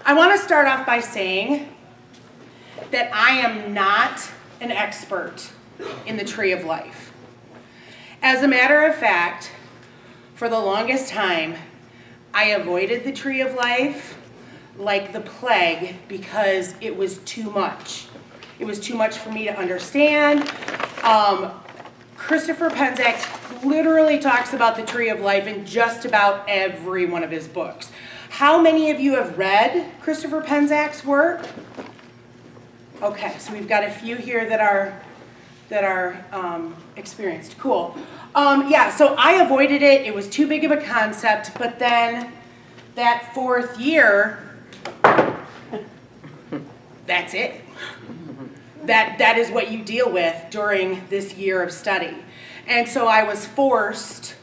I want to start off by saying that I am not an expert in the tree of life. As a matter of fact, for the longest time, I avoided the tree of life like the plague because it was too much. It was too much for me to understand. Christopher Penczak literally talks about the tree of life in just about every one of his books. How many of you have read Christopher Penczak's work? Okay, so we've got a few here that are experienced. Cool. Yeah, so I avoided it. It was too big of a concept, but then that fourth year, that's it. That is what you deal with during this year of study. And so I was forced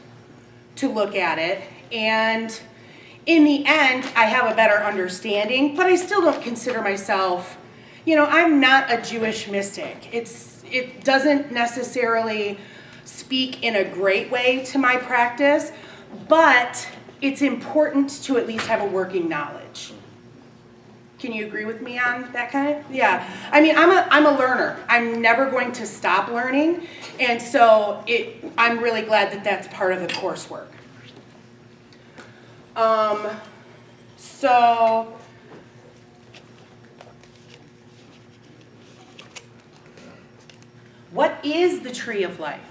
to look at it, and in the end, I have a better understanding, but I still don't consider myself, I'm not a Jewish mystic. It doesn't necessarily speak in a great way to my practice, but it's important to at least have a working knowledge. Can you agree with me on that kind of? Yeah. I mean, I'm a learner. I'm never going to stop learning, and so I'm really glad that that's part of the coursework. So what is the tree of life?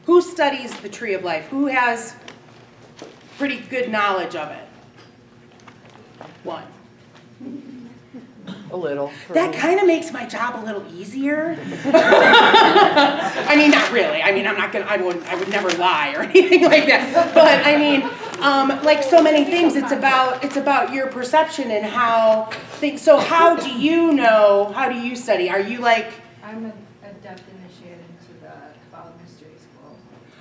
Who studies the tree of life? Who has pretty good knowledge of it? One. A little. That kind of makes my job a little easier. I mean, not really. I mean, I would never lie or anything like that. But I mean, like so many things, it's about your perception and how things. So how do you know? How do you study? Are you like? I'm an adept initiated into the Kabbalah Mystery School.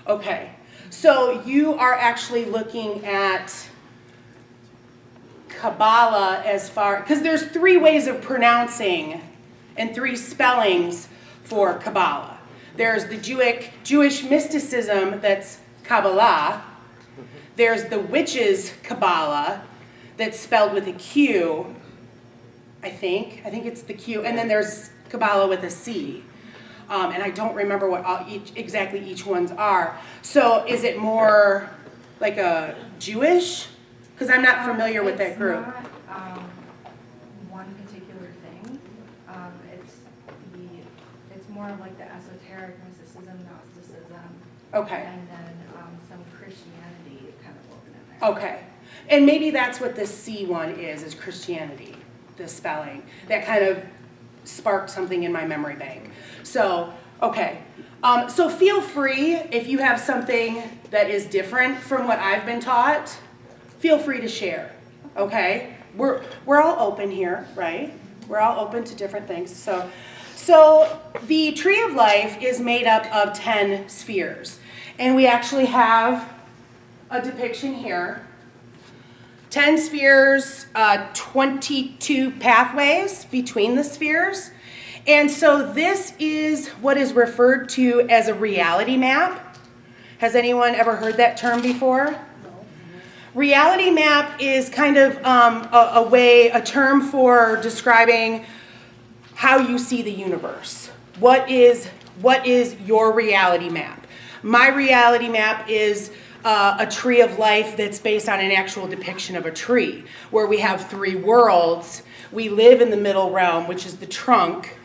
Okay, so you are actually looking at Kabbalah because there's 3 ways of pronouncing and 3 spellings for Kabbalah. There's the Jewish mysticism that's Kabbalah. There's the witches' Kabbalah that's spelled with a Q, I think it's the Q, and then there's Kabbalah with a C. And I don't remember what exactly each ones are. So is it more like a Jewish? Because I'm not familiar with that group. It's not one particular thing. It's more of like the esoteric mysticism, Gnosticism, Okay. and then some Christianity kind of woven in there. Okay. And maybe that's what the C one is Christianity, the spelling. That kind of sparked something in my memory bank. So, okay. So feel free, if you have something that is different from what I've been taught, feel free to share, okay? We're all open here, right? We're all open to different things. So the tree of life is made up of 10 spheres. And we actually have a depiction here. 10 spheres, 22 pathways between the spheres. And so this is what is referred to as a reality map. Has anyone ever heard that term before? Reality map is kind of a term for describing how you see the universe. What is your reality map? My reality map is a tree of life that's based on an actual depiction of a tree, where we have 3 worlds. We live in the middle realm, which is the trunk.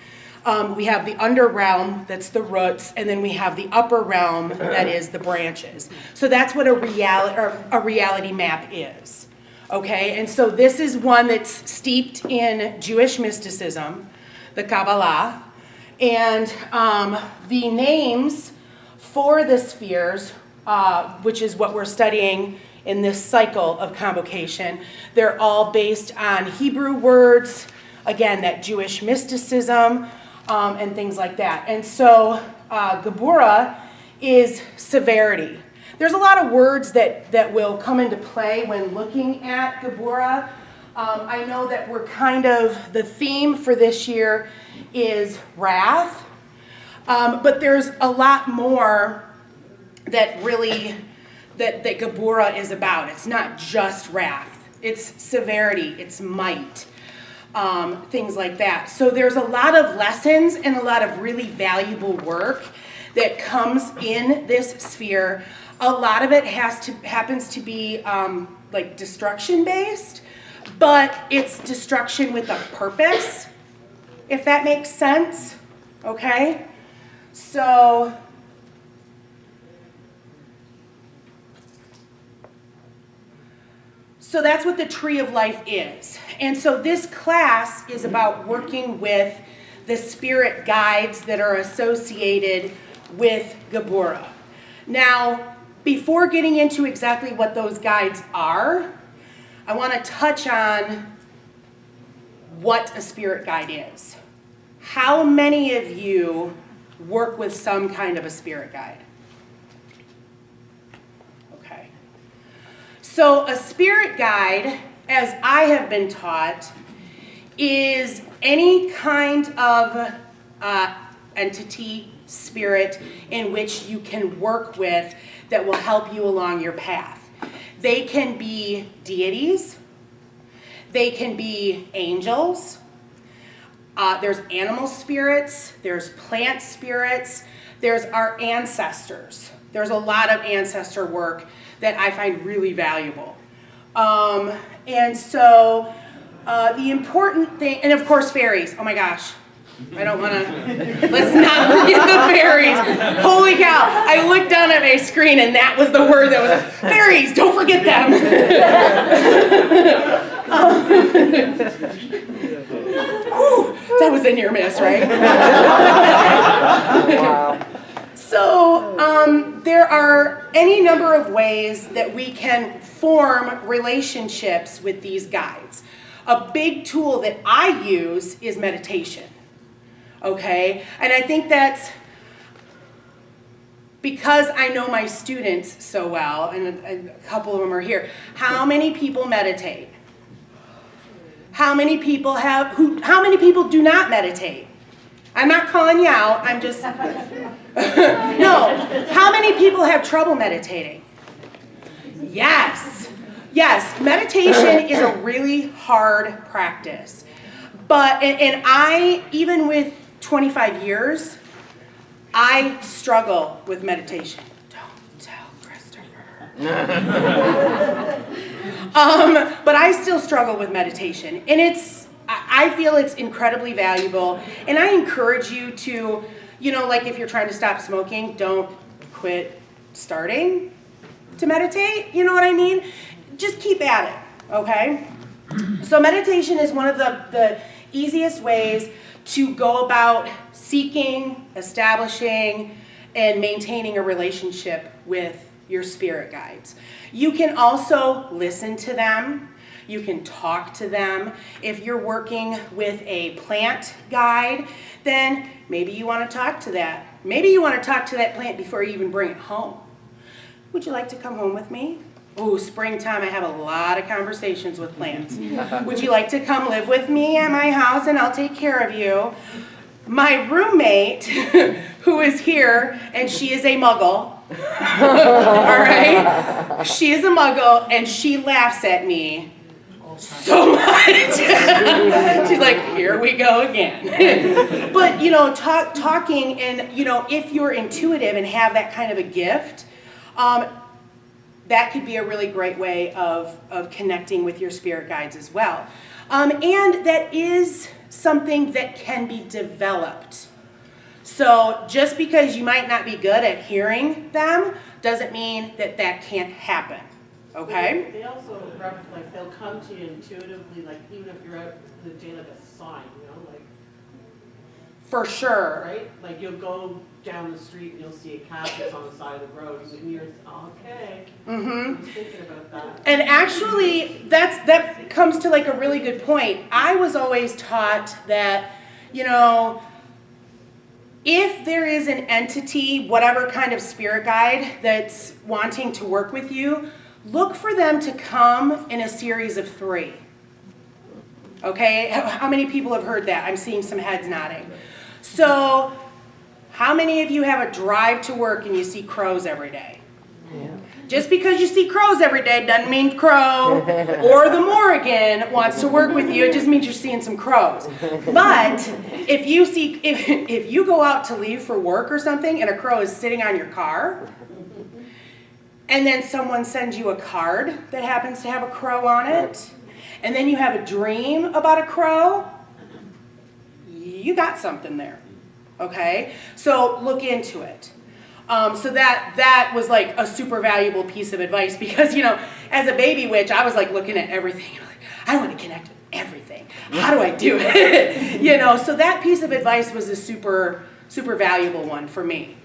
We have the under realm, that's the roots, and then we have the upper realm, that is the branches. So that's what a reality map is, okay? And so this is one that's steeped in Jewish mysticism, the Kabbalah, and the names for the spheres, which is what we're studying in this cycle of ConVocation, they're all based on Hebrew words, again, that Jewish mysticism, and things like that. And so Geburah is severity. There's a lot of words that will come into play when looking at Geburah. I know that the theme for this year is wrath, but there's a lot more that Geburah is about. It's not just wrath. it's severity, it's might, things like that. So there's a lot of lessons and a lot of really valuable work that comes in this sphere. A lot of it happens to be like destruction based, but it's destruction with a purpose, if that makes sense, okay? So that's what the Tree of Life is. And so this class is about working with the spirit guides that are associated with Geburah. Now, before getting into exactly what those guides are, I want to touch on what a spirit guide is. How many of you work with some kind of a spirit guide? Okay. So a spirit guide, as I have been taught, is any kind of entity, spirit, in which you can work with that will help you along your path. They can be deities. They can be angels. There's animal spirits. There's plant spirits. There's our ancestors. There's a lot of ancestor work that I find really valuable. And so the important thing, and of course fairies. Oh my gosh. I don't want to, let's not forget the fairies. Holy cow. I looked down at my screen and that was the word that was, fairies, don't forget them. Whew, that was a near miss, right? So there are any number of ways that we can form relationships with these guides. A big tool that I use is meditation. Okay, and I think that's because I know my students so well, and a couple of them are here. How many people meditate? How many people how many people do not meditate? I'm not calling you out, I'm just, no. How many people have trouble meditating? Yes, meditation is a really hard practice. But, and I, even with 25 years, I struggle with meditation. Don't tell Christopher. But I still struggle with meditation. And I feel it's incredibly valuable. And I encourage you to, like if you're trying to stop smoking, don't quit starting to meditate. You know what I mean? Just keep at it, okay? So meditation is one of the easiest ways to go about seeking, establishing, and maintaining a relationship with your spirit guides. You can also listen to them. You can talk to them. If you're working with a plant guide, then maybe you want to talk to that. Maybe you want to talk to that plant before you even bring it home. Would you like to come home with me? Oh, springtime, I have a lot of conversations with plants. Would you like to come live with me at my house and I'll take care of you? My roommate, who is here, and she is a muggle, all right? She is a muggle and she laughs at me so much. She's like, here we go again. But, talking and, if you're intuitive and have that kind of a gift, that could be a really great way of connecting with your spirit guides as well. And that is something that can be developed. So just because you might not be good at hearing them doesn't mean that can't happen. Okay? They also, they'll come to you intuitively, like even if you're out in the day, like a sign, For sure. Right? Like you'll go down the street and you'll see a cactus on the side of the road and you're okay. I'm thinking about that. And actually, that comes to like a really good point. I was always taught that, if there is an entity, whatever kind of spirit guide that's wanting to work with you, look for them to come in a series of 3. Okay? How many people have heard that? I'm seeing some heads nodding. So, how many of you have a drive to work and you see crows every day? Yeah. Just because you see crows every day doesn't mean Crow or the Morrigan wants to work with you. It just means you're seeing some crows. But if you go out to leave for work or something and a crow is sitting on your car, and then someone sends you a card that happens to have a crow on it, and then you have a dream about a crow, you got something there, okay? So look into it. So that was like a super valuable piece of advice because, as a baby witch, I was like looking at everything. Like, I want to connect with everything. How do I do it? So that piece of advice was a super, super valuable one for me.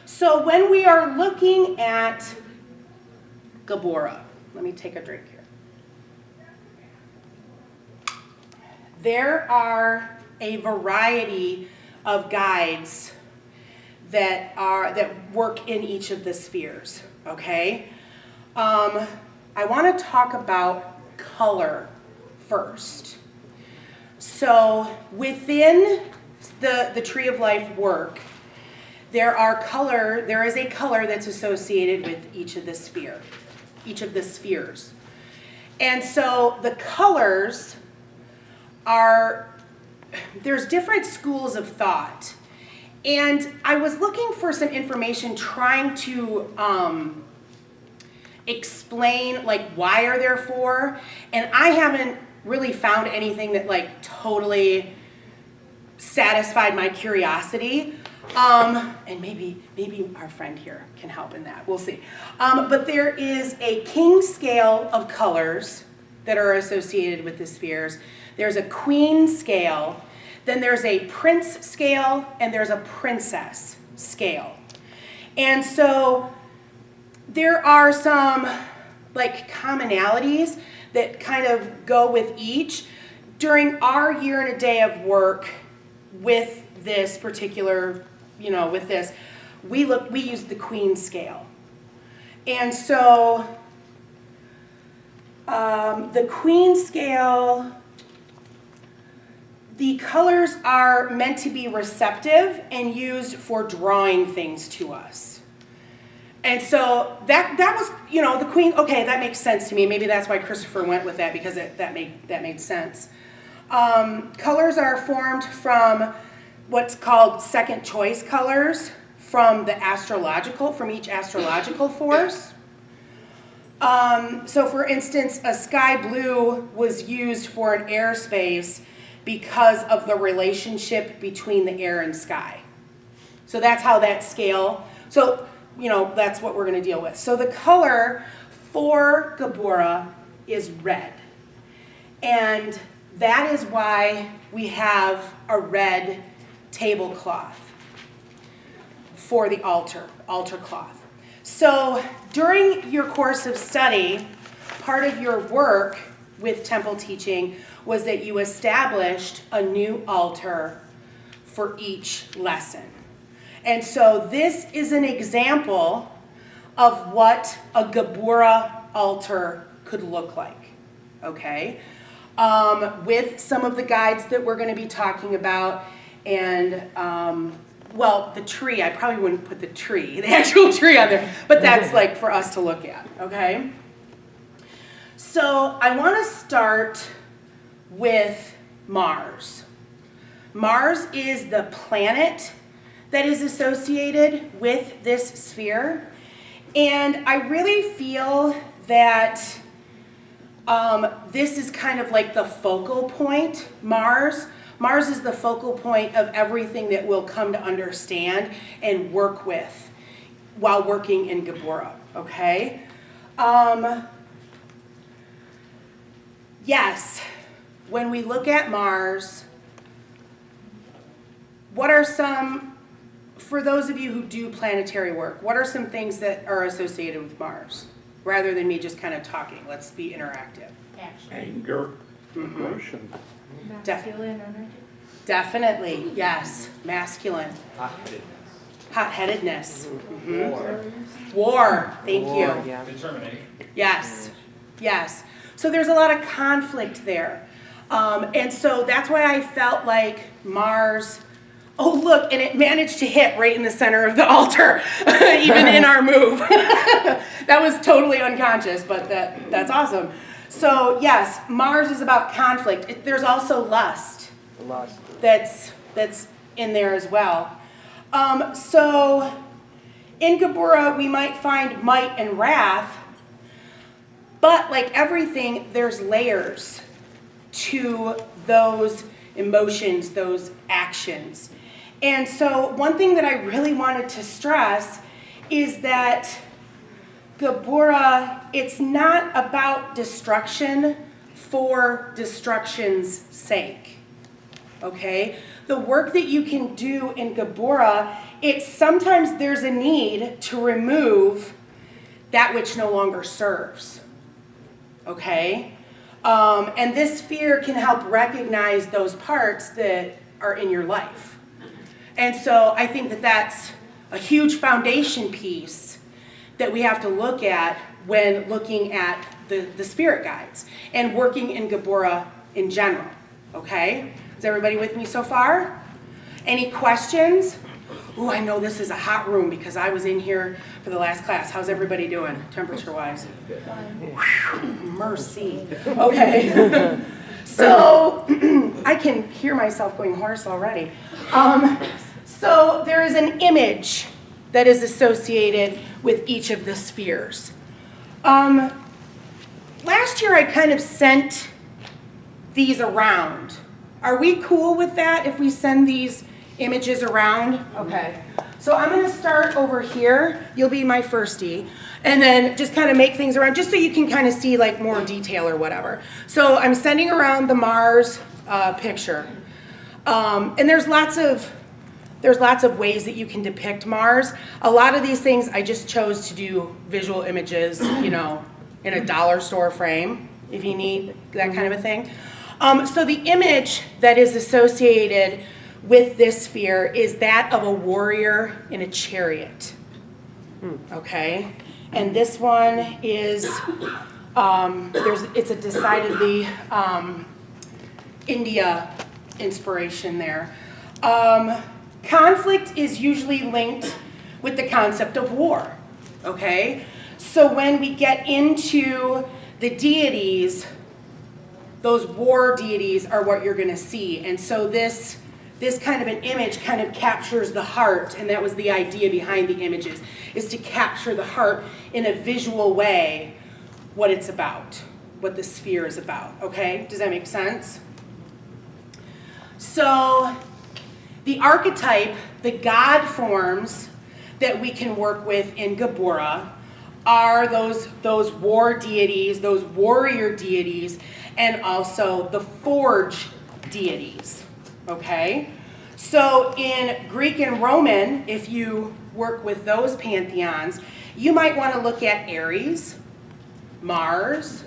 So when we are looking at Geburah, let me take a drink here. There are a variety of guides that work in each of the spheres, okay? I want to talk about color first. So within the Tree of Life work, there is a color that's associated with each of the spheres. And so the colors there's different schools of thought. And I was looking for some information trying to explain why are there four, and I haven't really found anything that totally satisfied my curiosity. And maybe our friend here can help in that. We'll see. But there is a king scale of colors that are associated with the spheres. There's a queen scale, then there's a prince scale, and there's a princess scale. And so there are some commonalities that kind of go with each. During our year and a day of work with this particular, we used the queen scale. And so the queen scale, the colors are meant to be receptive and used for drawing things to us. And so that was, the queen, okay, that makes sense to me. Maybe that's why Christopher went with that, because that made sense. Colors are formed from what's called second choice colors from each astrological force. So for instance, a sky blue was used for an airspace because of the relationship between the air and sky. So that's how that scale, that's what we're going to deal with. So the color for Geburah is red. And that is why we have a red tablecloth for the altar cloth. So during your course of study, part of your work with temple teaching was that you established a new altar for each lesson. And so this is an example of what a Geburah altar could look like, okay? With some of the guides that we're going to be talking about, and the tree, I probably wouldn't put the actual tree on there, but that's for us to look at, okay? So I want to start with Mars. Mars is the planet that is associated with this sphere, and I really feel that this is kind of like the focal point, Mars. Mars is the focal point of everything that we'll come to understand and work with while working in Geburah, okay? Yes, when we look at Mars, what are some, for those of you who do planetary work, what are some things that are associated with Mars? Rather than me just kind of talking, let's be interactive. Action. Anger, aggression. Masculine energy. Definitely, yes, masculine. Hot-headedness. War, thank you. Determination. Yes, yes. So there's a lot of conflict there. And so that's why I felt like Mars oh look, and it managed to hit right in the center of the altar, even in our move. That was totally unconscious, but that's awesome. So yes, Mars is about conflict. There's also lust. Lust. That's in there as well. So in Geburah, we might find might and wrath, but like everything, there's layers to those emotions, those actions. And so one thing that I really wanted to stress is that Geburah, it's not about destruction for destruction's sake, okay? The work that you can do in Geburah, it's sometimes there's a need to remove that which no longer serves, okay? And this sphere can help recognize those parts that are in your life. And so I think that that's a huge foundation piece that we have to look at when looking at the spirit guides and working in Geburah in general, okay? Is everybody with me so far? Any questions? Ooh, I know this is a hot room because I was in here for the last class. How's everybody doing, temperature-wise? Mercy. Okay. So I can hear myself going hoarse already. So there is an image that is associated with each of the spheres. Last year I kind of sent these around. Are we cool with that if we send these images around? Okay. So I'm going to start over here. You'll be my firstie. And then just kind of make things around just so you can kind of see like more detail or whatever. So I'm sending around the Mars picture. And there's lots of ways that you can depict Mars. A lot of these things I just chose to do visual images, you know, in a dollar store frame if you need that kind of a thing. So the image that is associated with this sphere is that of a warrior in a chariot. Okay? And this one is, it's a decidedly India inspiration there. Conflict is usually linked with the concept of war, okay? So when we get into the deities, those war deities are what you're gonna see. And so this kind of an image kind of captures the heart, and that was the idea behind the images, is to capture the heart in a visual way, what it's about, what the sphere is about, okay? Does that make sense? So the archetype, the God forms that we can work with in Geburah are those war deities, those warrior deities, and also the forge deities, okay? So in Greek and Roman, if you work with those pantheons, you might want to look at Ares, Mars.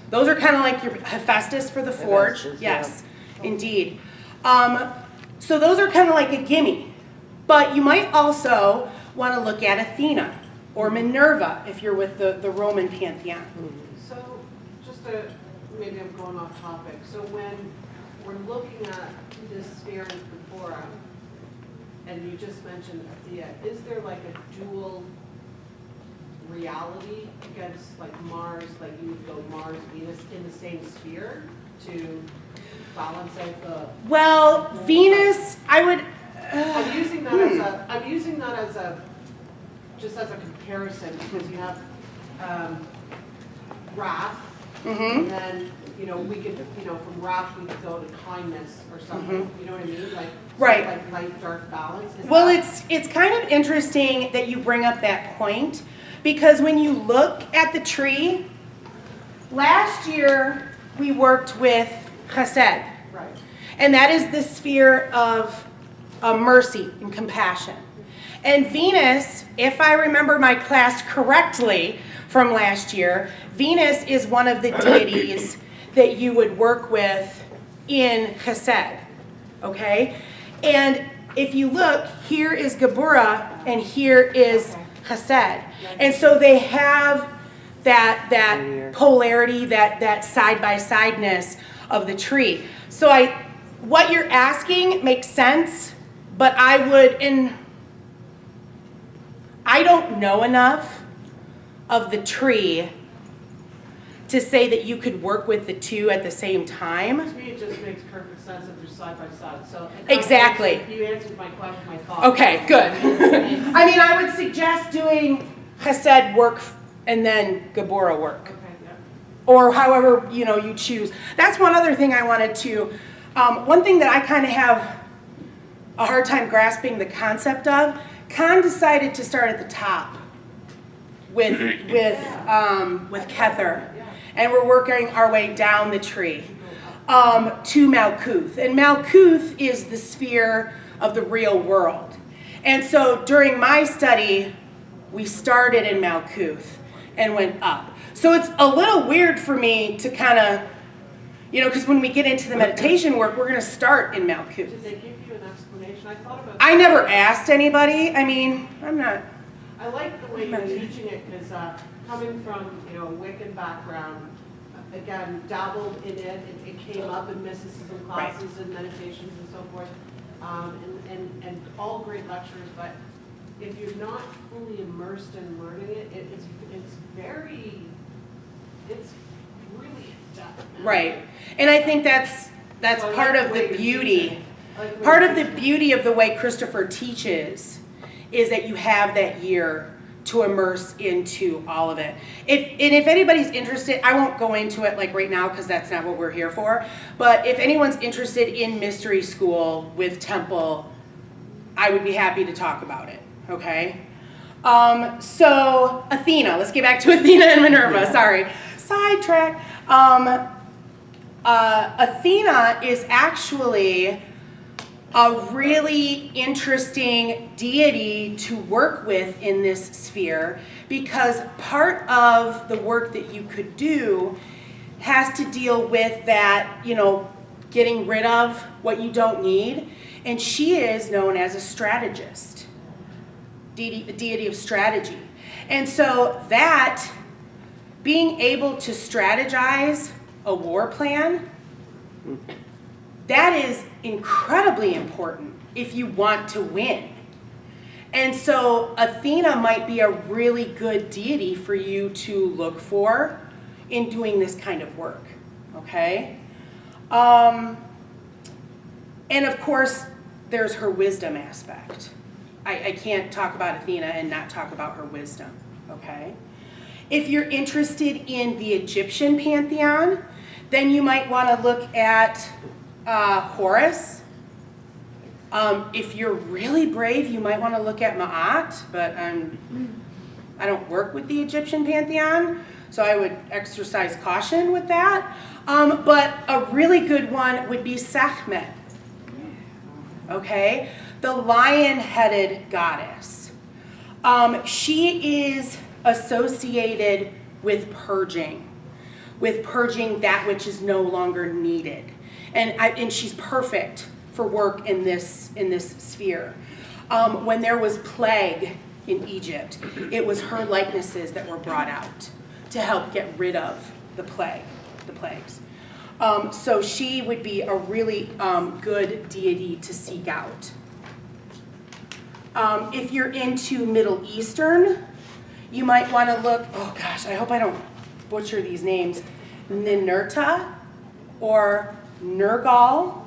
Those are kind of like your Hephaestus for the forge. Yes, indeed. So those are kind of like a gimme. But you might also want to look at Athena or Minerva if you're with the Roman pantheon. So just maybe I'm going off topic. So when we're looking at this sphere in Geburah, and you just mentioned Athena, is there like a dual reality against like Mars, like you would go Mars, Venus in the same sphere to balance out the... Well, Venus, I would... I'm using that as a just as a comparison because you have wrath, and then we could from wrath we could go to kindness or something. You know what I mean? Like right. Sort of like light dark balance. Well, it's kind of interesting that you bring up that point because when you look at the tree, last year we worked with Chesed, right, and that is the sphere of mercy and compassion. And Venus, if I remember my class correctly from last year, Venus is one of the deities that you would work with in Chesed, okay? And if you look, here is Geburah and here is Chesed. And so they have that polarity, that side-by-sideness of the tree. So what you're asking makes sense, But I don't know enough of the tree to say that you could work with the two at the same time. To me, it just makes perfect sense if they're side by side, so. Exactly. You answered my question, my thought. Okay, good. I mean, I would suggest doing Chesed work and then Geburah work. Okay, yeah. Or however, you choose. That's one other thing I wanted to, one thing that I kind of have a hard time grasping the concept of, Con decided to start at the top with Kether, and we're working our way down the tree to Malkuth. And Malkuth is the sphere of the real world. And so during my study, we started in Malkuth and went up. So it's a little weird for me to kind of, because when we get into the meditation work, we're going to start in Malkuth. Did they give you an explanation? I thought about. I never asked anybody. I mean, I'm not. I like the way you're teaching it, because coming from, a Wiccan background, again, dabbled in it, it came up in mysticism classes and meditations and so forth, and all great lectures, but if you're not fully immersed in learning it, it's really in-depth. Right. And I think that's So I part like of the way the you're beauty. teaching. I like the way Part you're of the teaching. beauty of the way Christopher teaches is that you have that year to immerse into all of it. If anybody's interested, I won't go into it like right now because that's not what we're here for, but if anyone's interested in mystery school with Temple, I would be happy to talk about it, okay? So Athena, let's get back to Athena and Minerva, sorry. Sidetrack. Athena is actually a really interesting deity to work with in this sphere, because part of the work that you could do has to deal with that, getting rid of what you don't need. And she is known as a strategist, a deity of strategy. And so that, being able to strategize a war plan, that is incredibly important if you want to win. And so Athena might be a really good deity for you to look for in doing this kind of work, okay? And of course, there's her wisdom aspect. I can't talk about Athena and not talk about her wisdom, okay? If you're interested in the Egyptian pantheon, then you might want to look at Horus. If you're really brave, you might want to look at Ma'at, but I don't work with the Egyptian pantheon, so I would exercise caution with that. But a really good one would be Sekhmet, okay? The lion-headed goddess. She is associated with purging that which is no longer needed. And she's perfect for work in this sphere. When there was plague in Egypt, it was her likenesses that were brought out to help get rid of the plagues. So she would be a really good deity to seek out. If you're into Middle Eastern, you might want to look, oh gosh, I hope I don't butcher these names, Ninurta or Nergal.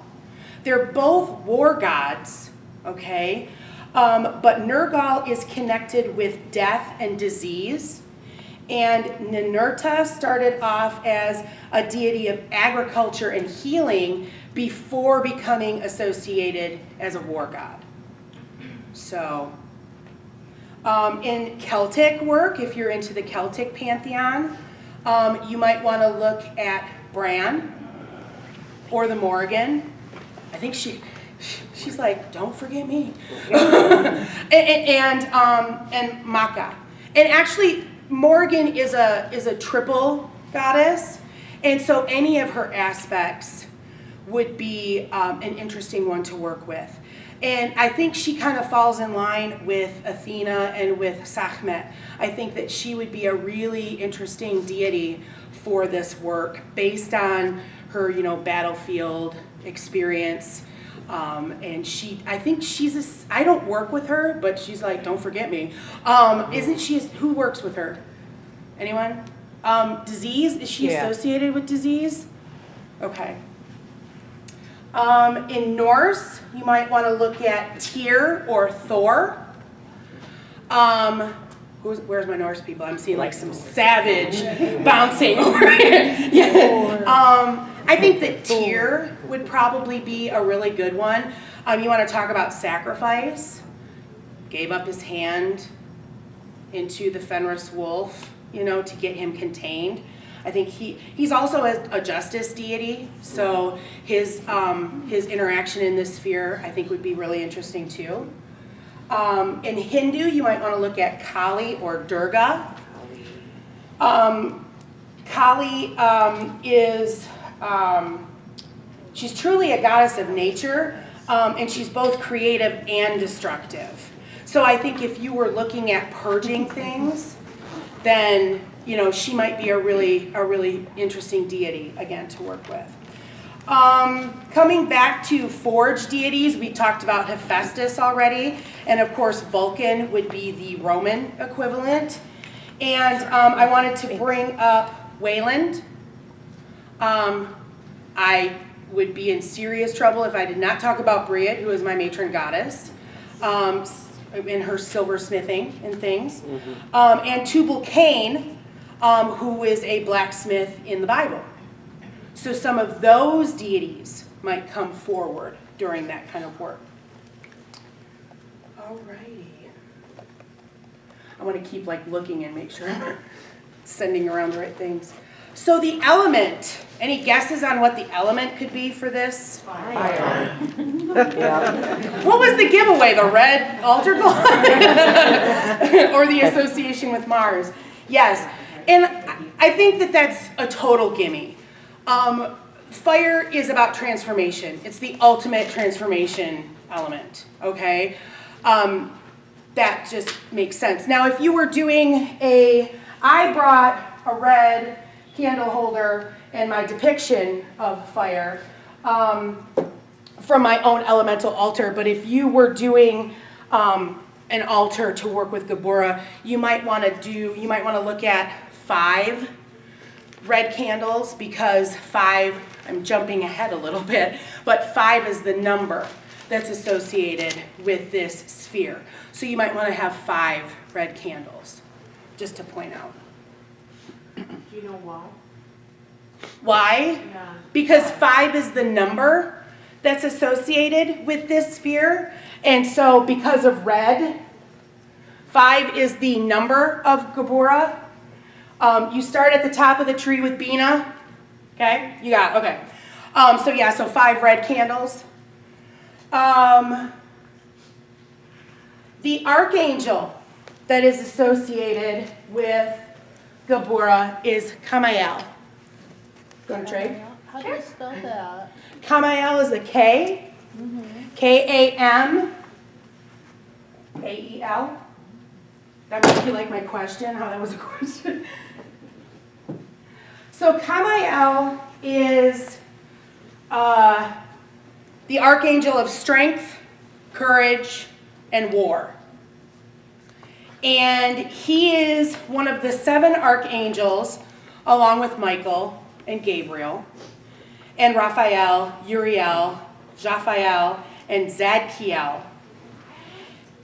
They're both war gods, okay? But Nergal is connected with death and disease. And Ninurta started off as a deity of agriculture and healing before becoming associated as a war god. So, in Celtic work, if you're into the Celtic pantheon, you might want to look at Bran or the Morrigan. I think she's like, don't forget me. and Makkah. And actually, Morrigan is a triple goddess, and so any of her aspects would be an interesting one to work with. And I think she kind of falls in line with Athena and with Sekhmet. I think that she would be a really interesting deity for this work based on her, battlefield experience. And I think I don't work with her, but she's like, don't forget me. Isn't she, who works with her? Anyone? Disease, is she associated with disease? Okay. In Norse, you might want to look at Tyr or Thor. Where's my Norse people? I'm seeing like some savage bouncing over here. Yeah. I think that Tyr would probably be a really good one. You want to talk about sacrifice. Gave up his hand into the Fenris wolf, to get him contained. I think he's also a justice deity, so his interaction in this sphere I think would be really interesting too. In Hindu, you might want to look at Kali or Durga. Kali is she's truly a goddess of nature, and she's both creative and destructive. So I think if you were looking at purging things, then she might be a really interesting deity again to work with. Coming back to forge deities, we talked about Hephaestus already, and of course Vulcan would be the Roman equivalent. And I wanted to bring up Wayland. I would be in serious trouble if I did not talk about Brid, who is my matron goddess, in her silversmithing and things, and Tubal-Cain, who is a blacksmith in the Bible. So some of those deities might come forward during that kind of work. Alrighty. I want to keep looking and make sure I'm sending around the right things. So the element, any guesses on what the element could be for this? Fire. What was the giveaway? The red altar cloth? Or the association with Mars? Yes. And I think that that's a total gimme. Fire is about transformation. It's the ultimate transformation element, okay? That just makes sense. Now, if you were doing I brought a red candle holder and my depiction of fire from my own elemental altar, but if you were doing an altar to work with Geburah, you might want to look at 5 red candles, because 5, I'm jumping ahead a little bit, but 5 is the number that's associated with this sphere. So you might want to have 5 red candles, just to point out. Do you know why? Why? Yeah. Because 5 is the number that's associated with this sphere. And so because of red, 5 is the number of Geburah. You start at the top of the tree with Bina. Okay? You got it. Okay. So 5 red candles. The archangel that is associated with Geburah is Kamael. Go to Trey. How do you spell that? Kamael is a K. K-A-M-A-E-L. That must be like my question, how that was a question. So Kamael is the archangel of strength, courage, and war. And he is one of the 7 archangels, along with Michael and Gabriel, and Raphael, Uriel, Japhael, and Zadkiel.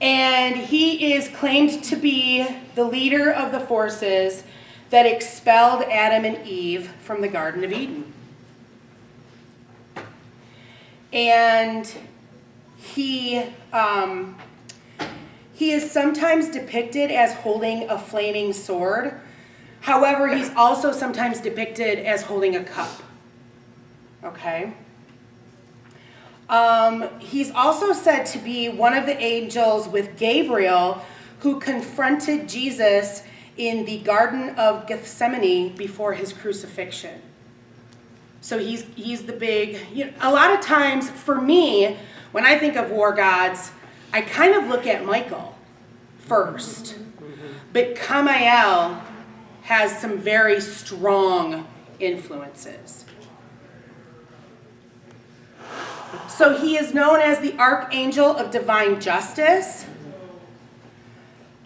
And he is claimed to be the leader of the forces that expelled Adam and Eve from the Garden of Eden. And he is sometimes depicted as holding a flaming sword. However, he's also sometimes depicted as holding a cup. Okay? He's also said to be one of the angels with Gabriel who confronted Jesus in the Garden of Gethsemane before his crucifixion. So he's the big, a lot of times for me, when I think of war gods, I kind of look at Michael first. But Kamael has some very strong influences. So he is known as the Archangel of Divine Justice.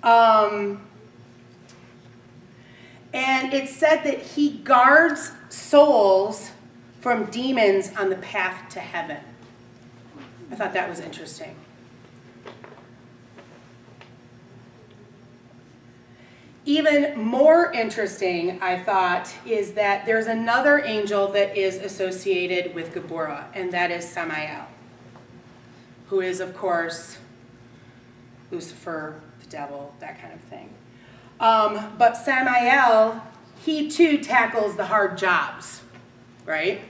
And it's said that he guards souls from demons on the path to heaven. I thought that was interesting. Even more interesting, I thought, is that there's another angel that is associated with Geburah, and that is Samael, who is, of course, Lucifer, the devil, that kind of thing. But Samael, he too tackles the hard jobs, right?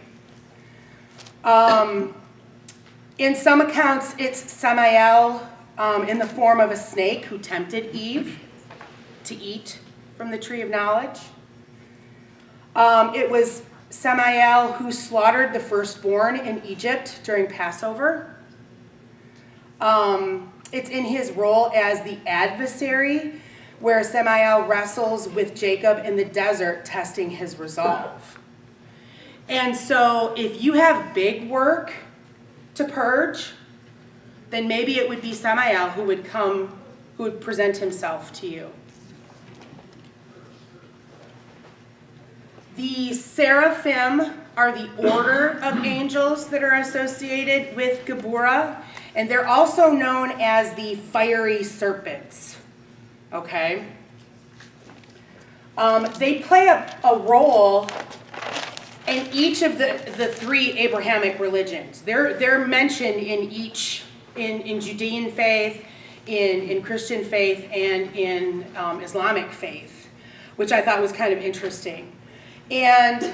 In some accounts, it's Samael in the form of a snake who tempted Eve to eat from the tree of knowledge. It was Samael who slaughtered the firstborn in Egypt during Passover. It's in his role as the adversary, where Samael wrestles with Jacob in the desert, testing his resolve. And so if you have big work to purge, then maybe it would be Samael who would present himself to you. The seraphim are the order of angels that are associated with Geburah, and they're also known as the fiery serpents. Okay? They play a role in each of the three Abrahamic religions. They're mentioned in each, in Judean faith, in Christian faith, and in Islamic faith, which I thought was kind of interesting. And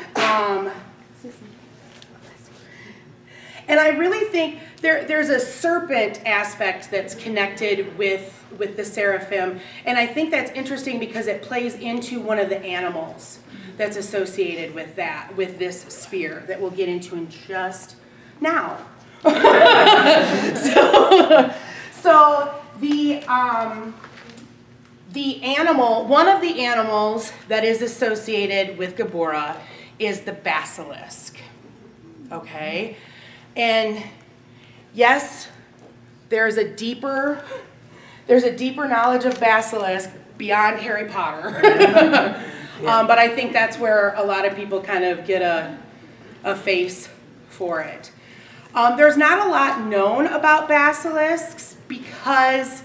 I really think there's a serpent aspect that's connected with the seraphim, and I think that's interesting because it plays into one of the animals that's associated with this sphere that we'll get into in just now. So the animal, one of the animals that is associated with Geburah is the basilisk. Okay? And yes, there's a deeper knowledge of basilisk beyond Harry Potter. But I think that's where a lot of people kind of get a face for it. There's not a lot known about basilisks because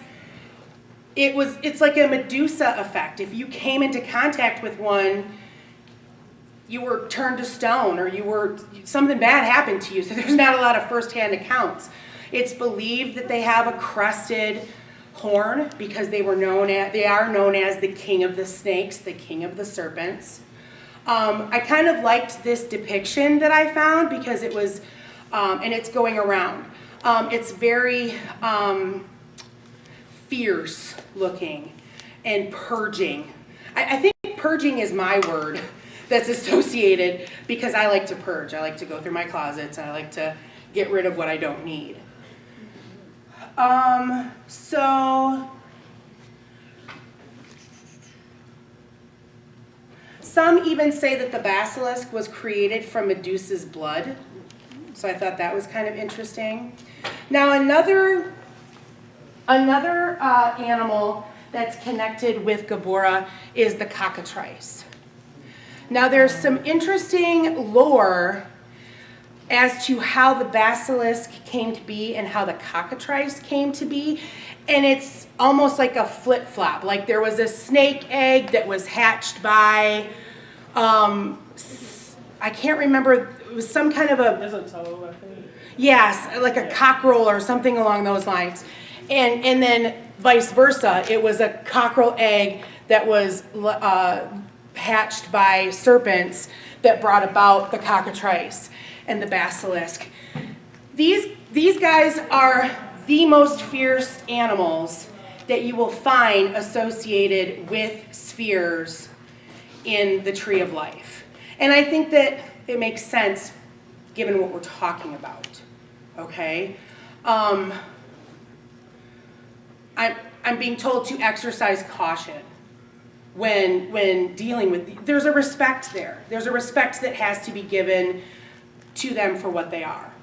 it's like a Medusa effect. If you came into contact with one, you were turned to stone, or something bad happened to you. So there's not a lot of firsthand accounts. It's believed that they have a crested horn because they are known as the king of the snakes, the king of the serpents. I kind of liked this depiction that I found because it was, and it's going around. It's very fierce looking and purging. I think purging is my word that's associated because I like to purge. I like to go through my closets and I like to get rid of what I don't need. So some even say that the basilisk was created from Medusa's blood. So I thought that was kind of interesting. Now another animal that's connected with Geburah is the cockatrice. Now there's some interesting lore as to how the basilisk came to be and how the cockatrice came to be. And it's almost like a flip-flop. Like there was a snake egg that was hatched by, I can't remember, it was some kind of Mistletoe, I think. yes, like a cockerel or something along those lines. And then vice versa, it was a cockerel egg that was hatched by serpents that brought about the cockatrice and the basilisk. These guys are the most fierce animals that you will find associated with spheres in the Tree of Life. And I think that it makes sense given what we're talking about, okay? I'm being told to exercise caution when dealing with, there's a respect there. There's a respect that has to be given to them for what they are,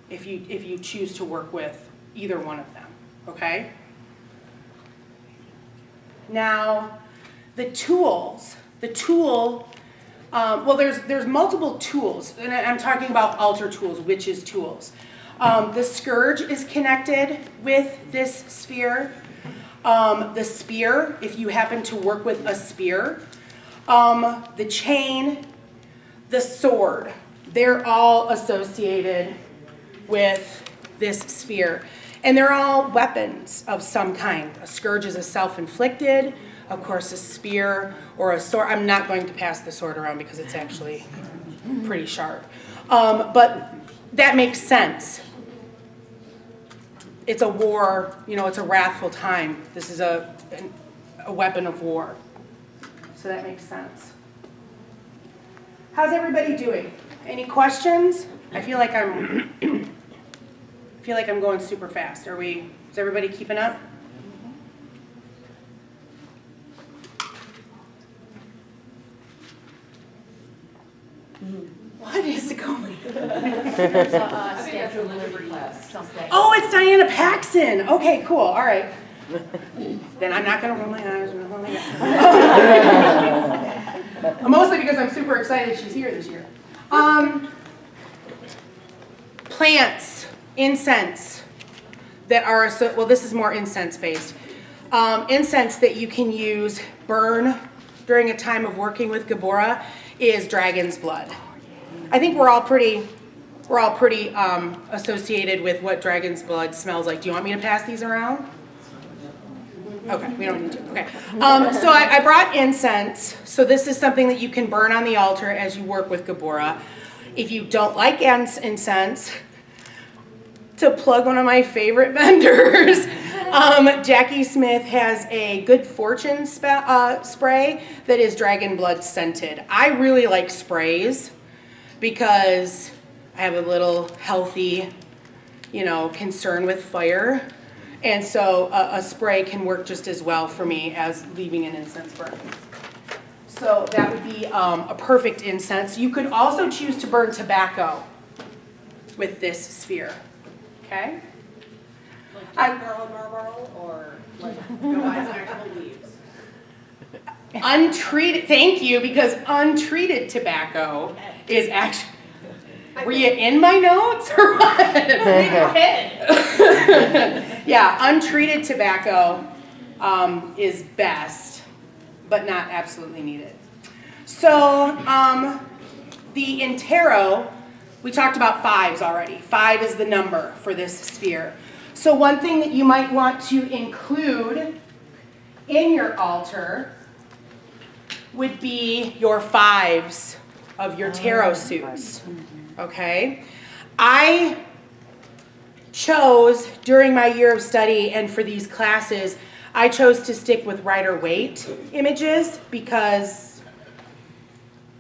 if you choose to work with either one of them, okay? Now, the tools, well, there's multiple tools, and I'm talking about altar tools, witches tools. The scourge is connected with this sphere. The spear, if you happen to work with a spear. The chain, the sword, they're all associated with this sphere. And they're all weapons of some kind. A scourge is a self-inflicted. Of course, a spear or a sword. I'm not going to pass the sword around because it's actually pretty sharp. But that makes sense. It's a war, it's a wrathful time. This is a weapon of war. So that makes sense. How's everybody doing? Any questions? I feel like I'm going super fast. Is everybody keeping up? What is going on? There's a Statue of Liberty class, something. Oh, it's Diana Paxson. Okay, cool. All right. Then I'm not going to roll my eyes. Mostly because I'm super excited she's here this year. Plants, incense that are, well, this is more incense based. Incense that you can use, burn during a time of working with Geburah is dragon's blood. I think we're all pretty associated with what dragon's blood smells like. Do you want me to pass these around? Okay, we don't need to. Okay. So I brought incense. So this is something that you can burn on the altar as you work with Geburah. If you don't like incense, to plug one of my favorite vendors, Jackie Smith has a Good Fortune spray that is dragon blood scented. I really like sprays because I have a little healthy, concern with fire. And so a spray can work just as well for me as leaving an incense burn. So that would be a perfect incense. You could also choose to burn tobacco with this sphere. Okay? Like Marlboro or like no eyes actual leaves? Untreated, thank you, because untreated tobacco is actually, were you in my notes or what? Yeah, untreated tobacco is best, but not absolutely needed. So the intero, we talked about fives already. 5 is the number for this sphere. So one thing that you might want to include in your altar would be your 5s of your tarot suits, okay? I chose, during my year of study and for these classes, I chose to stick with Rider-Waite images because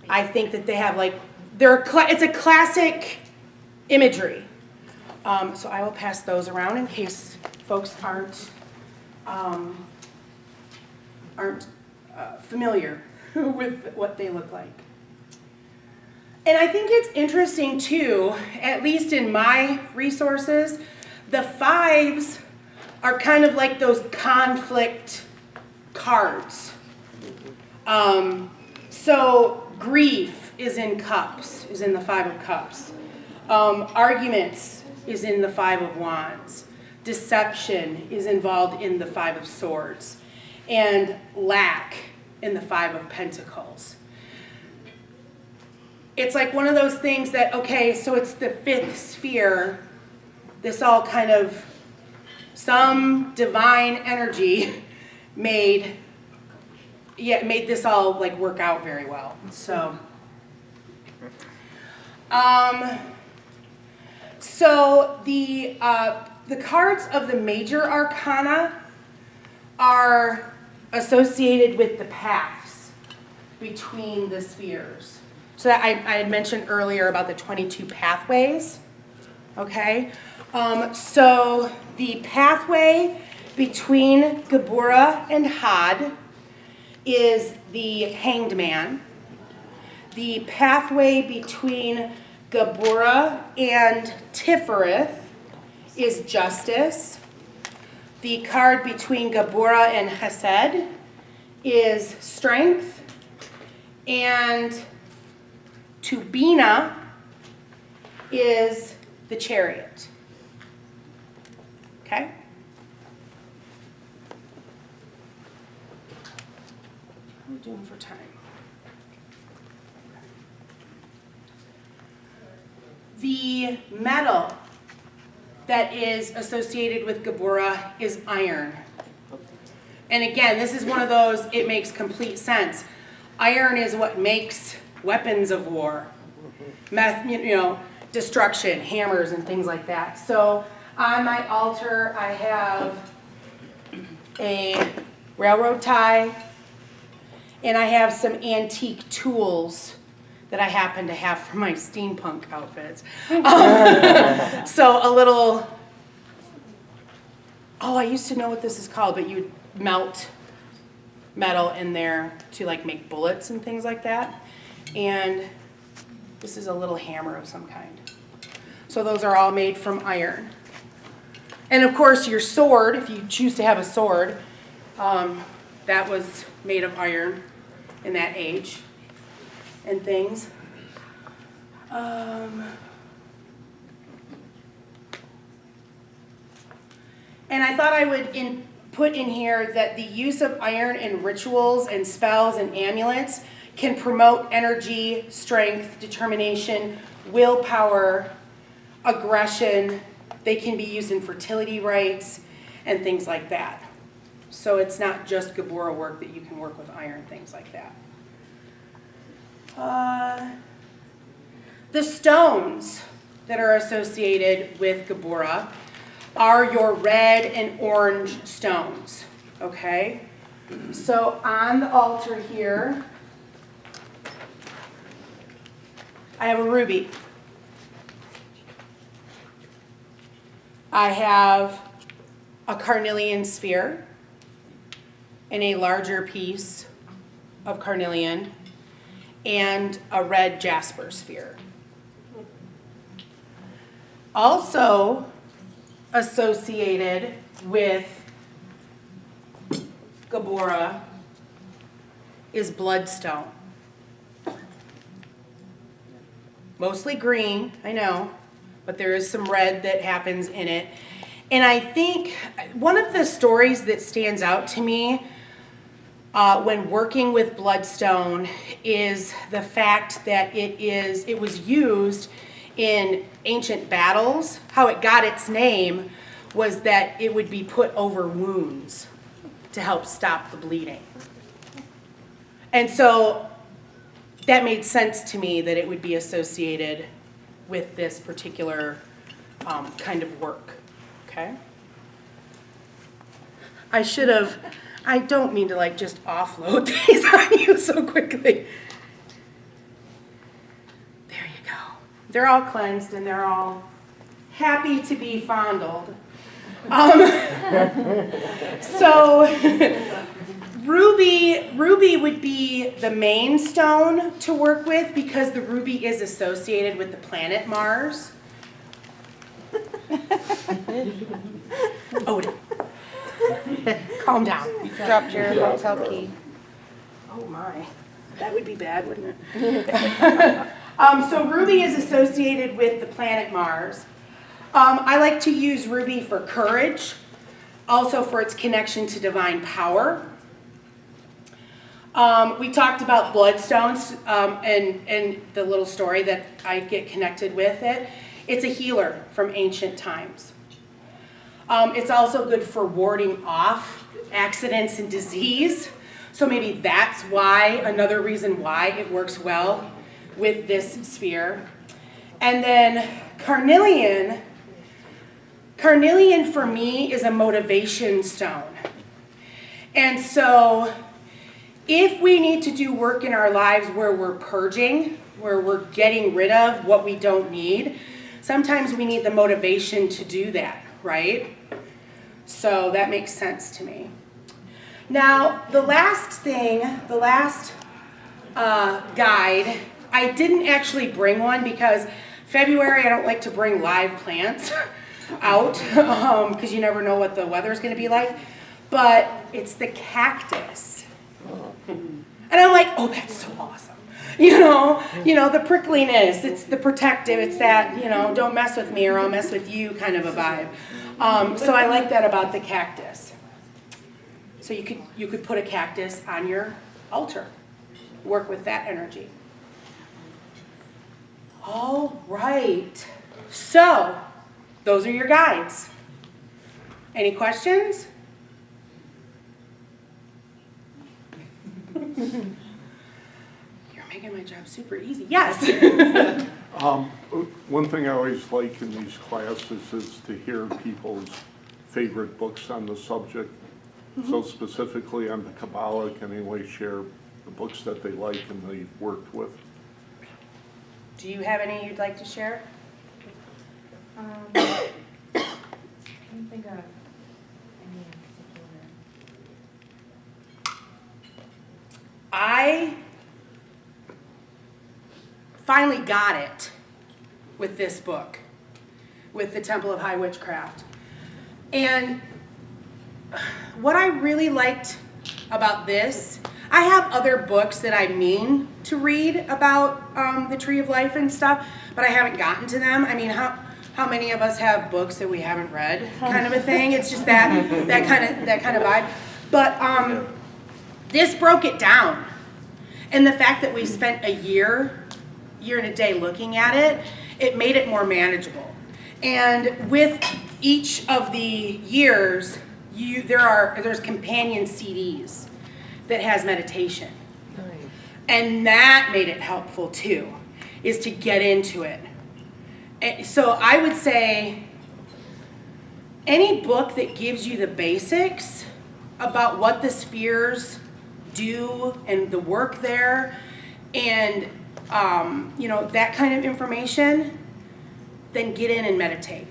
I think that they have it's a classic imagery. So I will pass those around in case folks aren't familiar with what they look like. And I think it's interesting too, at least in my resources, the 5s are kind of like those conflict cards. So grief is in cups, is in the 5 of cups. Arguments is in the 5 of wands. Deception is involved in the 5 of swords. And lack in the 5 of pentacles. It's like one of those things that, okay, so it's the 5th sphere. This all kind of, some divine energy made this all work out very well. So, the cards of the major arcana are associated with the paths between the spheres. So that I had mentioned earlier about the 22 pathways, okay? So the pathway between Geburah and Had is the Hanged Man. The pathway between Geburah and Tifereth is justice. The card between Geburah and Chesed is strength. And Tubina is the chariot. Okay? How are we doing for time? The metal that is associated with Geburah is iron. And again, this is one of those, it makes complete sense. Iron is what makes weapons of war. Destruction, hammers and things like that. So on my altar, I have a railroad tie, and I have some antique tools that I happen to have for my steampunk outfits. So a little, I used to know what this is called, but you melt metal in there to like make bullets and things like that. And this is a little hammer of some kind. So those are all made from iron. And of course your sword, if you choose to have a sword, that was made of iron in that age and things. And I thought I would put in here that the use of iron in rituals and spells and amulets can promote energy, strength, determination, willpower, aggression. They can be used in fertility rites and things like that. So it's not just Geburah work that you can work with iron, things like that. The stones that are associated with Geburah are your red and orange stones, okay? So on the altar here, I have a ruby. I have a carnelian sphere and a larger piece of carnelian and a red jasper sphere. Also associated with Geburah is bloodstone. Mostly green, I know, but there is some red that happens in it. And I think one of the stories that stands out to me when working with bloodstone is the fact that it was used in ancient battles. How it got its name was that it would be put over wounds to help stop the bleeding. And so that made sense to me that it would be associated with this particular kind of work, okay? I don't mean to like just offload these on you so quickly. There you go. They're all cleansed and they're all happy to be fondled. So ruby would be the main stone to work with because the ruby is associated with the planet Mars. Oh, calm down. You dropped your hotel key. Oh my, that would be bad, wouldn't it? So ruby is associated with the planet Mars. I like to use ruby for courage, also for its connection to divine power. We talked about bloodstones and the little story that I get connected with it. It's a healer from ancient times. It's also good for warding off accidents and disease. So maybe that's why, another reason why it works well with this sphere. And then carnelian for me is a motivation stone. And so if we need to do work in our lives where we're purging, where we're getting rid of what we don't need, sometimes we need the motivation to do that, right? So that makes sense to me. Now, the last guide, I didn't actually bring one because February, I don't like to bring live plants out because you never know what the weather's going to be like. But it's the cactus. And I'm like, oh, that's so awesome. You know, the prickliness, it's the protective, it's that, don't mess with me or I'll mess with you kind of a vibe. So I like that about the cactus. So you could put a cactus on your altar. Work with that energy. All right. So, those are your guides. Any questions? You're making my job super easy. Yes. One thing I always like in these classes is to hear people's favorite books on the subject. So specifically on the Kabbalah, can anyone share the books that they like and they worked with? Do you have any you'd like to share? I can't think of any in particular. I finally got it with this book, with the Temple of High Witchcraft. And what I really liked about this, I have other books that I mean to read about the Tree of Life and stuff, but I haven't gotten to them. I mean, how many of us have books that we haven't read, kind of a thing? It's just that kind of vibe. But this broke it down, and the fact that we spent a year and a day looking at it, it made it more manageable. And with each of the years, there's companion CDs that has meditation. And that made it helpful too, is to get into it. And so I would say any book that gives you the basics about what the spheres do and the work there and that kind of information, then get in and meditate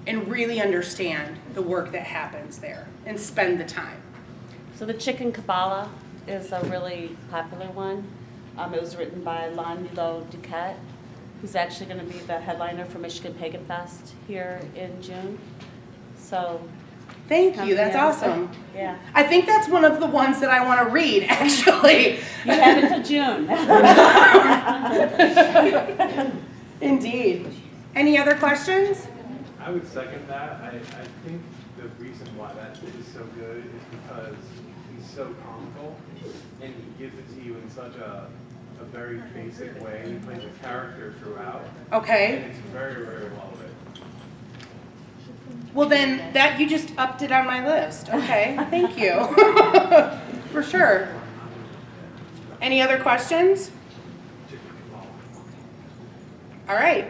and really understand the work that happens there and spend the time. So the Chicken Kabbalah is a really popular one. It was written by Lonlo Duquette, who's actually going to be the headliner for Michigan Pagan Fest here in June. So Thank you, that's Yeah. awesome. yeah, I think that's one of the ones that I want to read, actually. you have until June. Indeed. Any other questions? I would second that. I think the reason why that is so good is because he's so comical and he gives it to you in such a very basic way. He plays a character throughout. And Okay. it's very, very well written. Well, then that you just upped it on my list. Okay, thank you. For sure. Any other questions? All right.